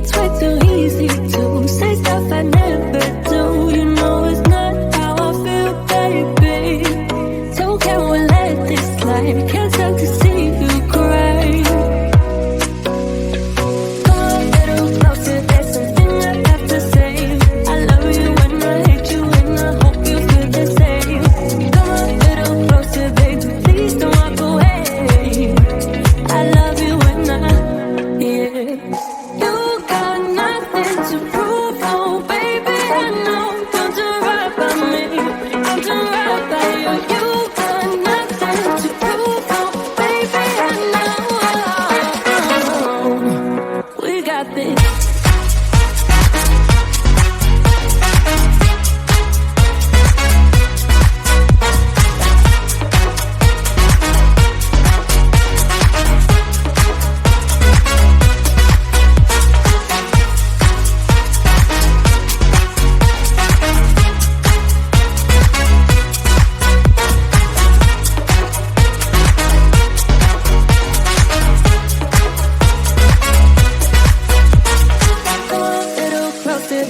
It's way too easy to say stuff I never do. You know it's not how I feel, baby. So can we let this slide? Can't stand to see you cry. Come a little closer, there's something I have to say. I love you and I hate you and I hope you feel the same. Come a little closer, baby, please don't walk away. I love you and yeah. You got nothing to prove, oh baby, I know. Don't you right by me, don't you right by you. You got nothing to prove, oh baby, I know. We got this.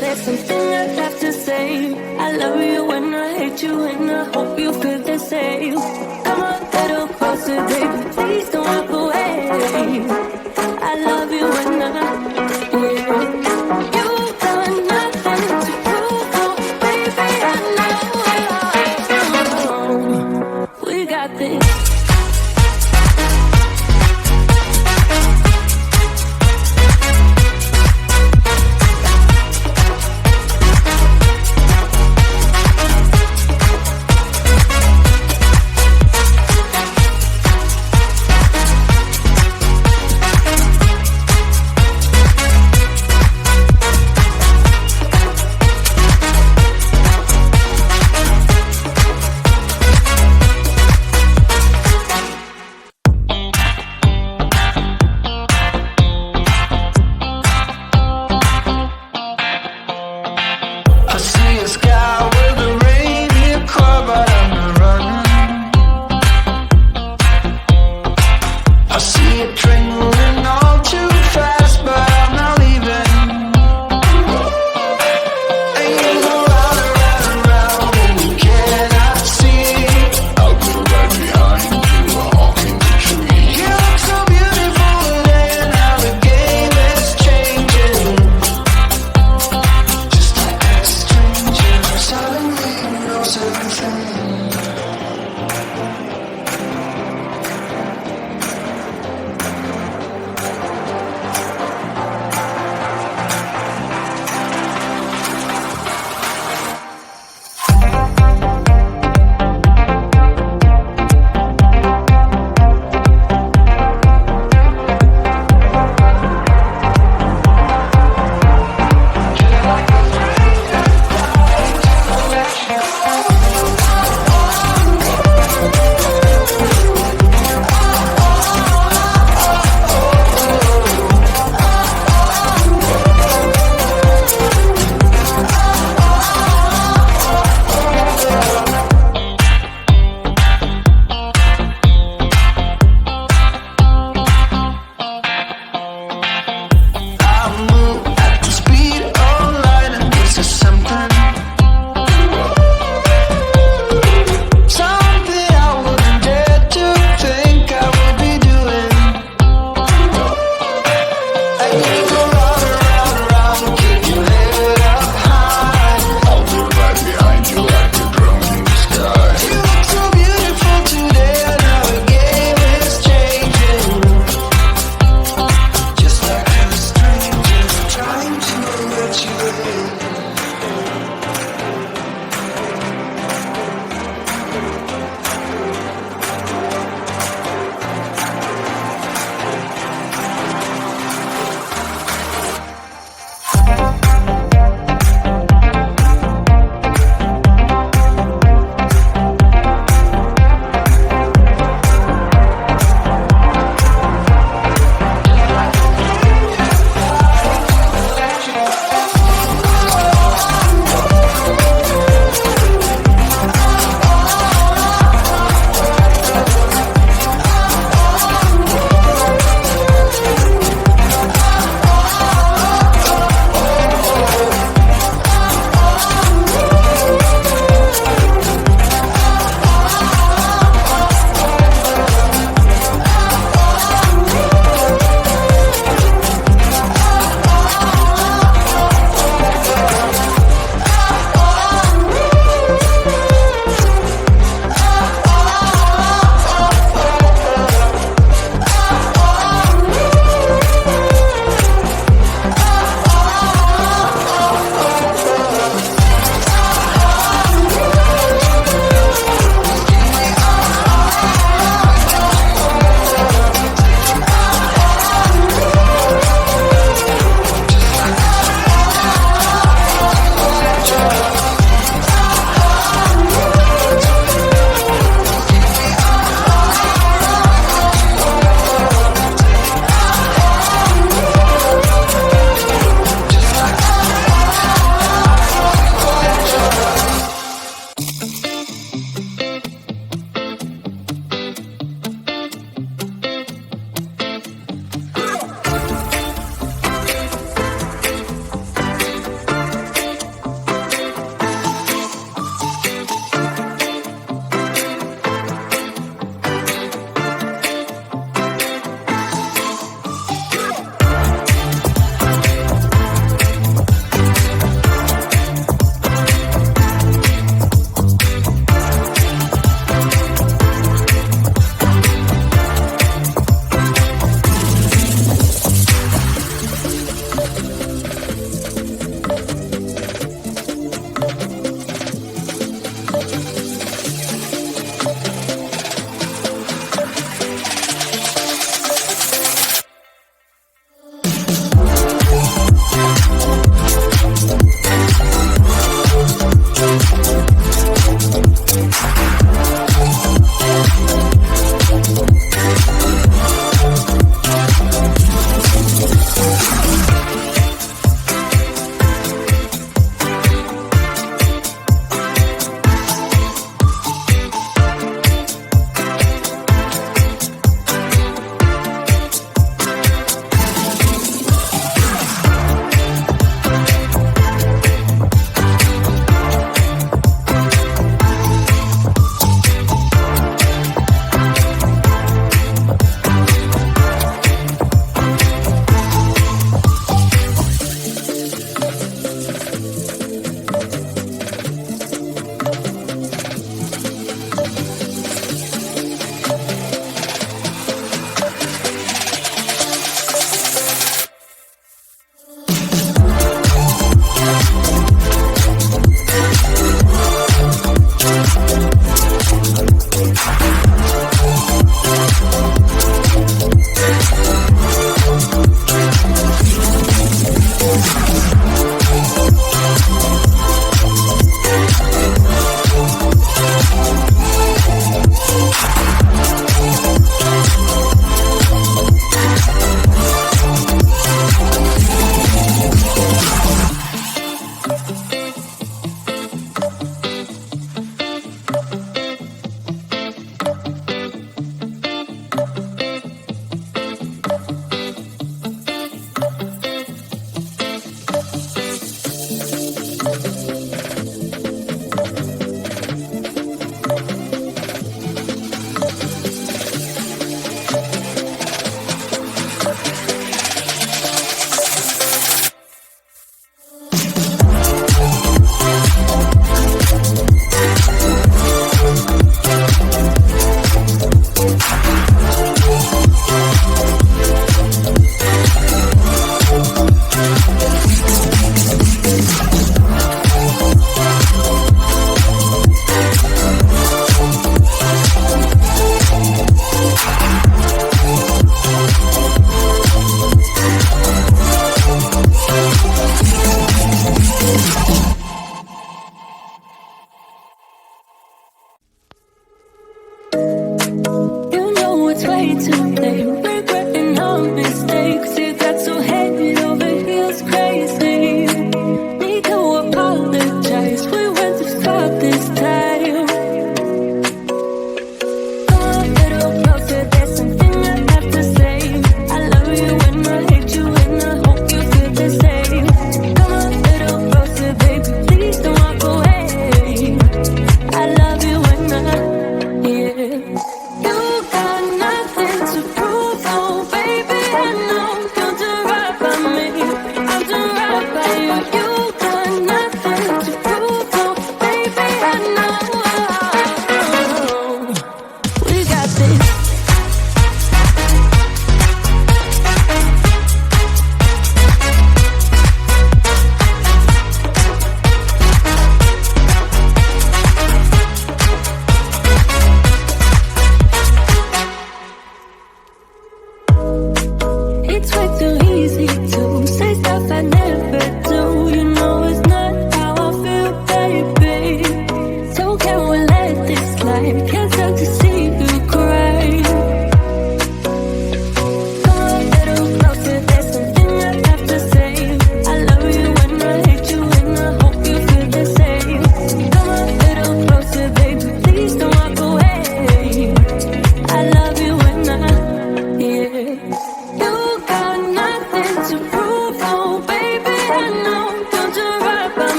There's something I have to say. I love you and I hate you and I hope you feel the same. Come a little closer, baby, please don't walk away. I love you and yeah. You got nothing to prove, oh baby, I know. We got this.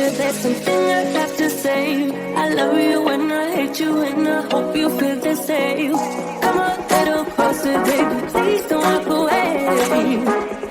closer, there's something I have to say. I love you and I hate you and I hope you feel the same. Come a little closer, baby, please don't walk away.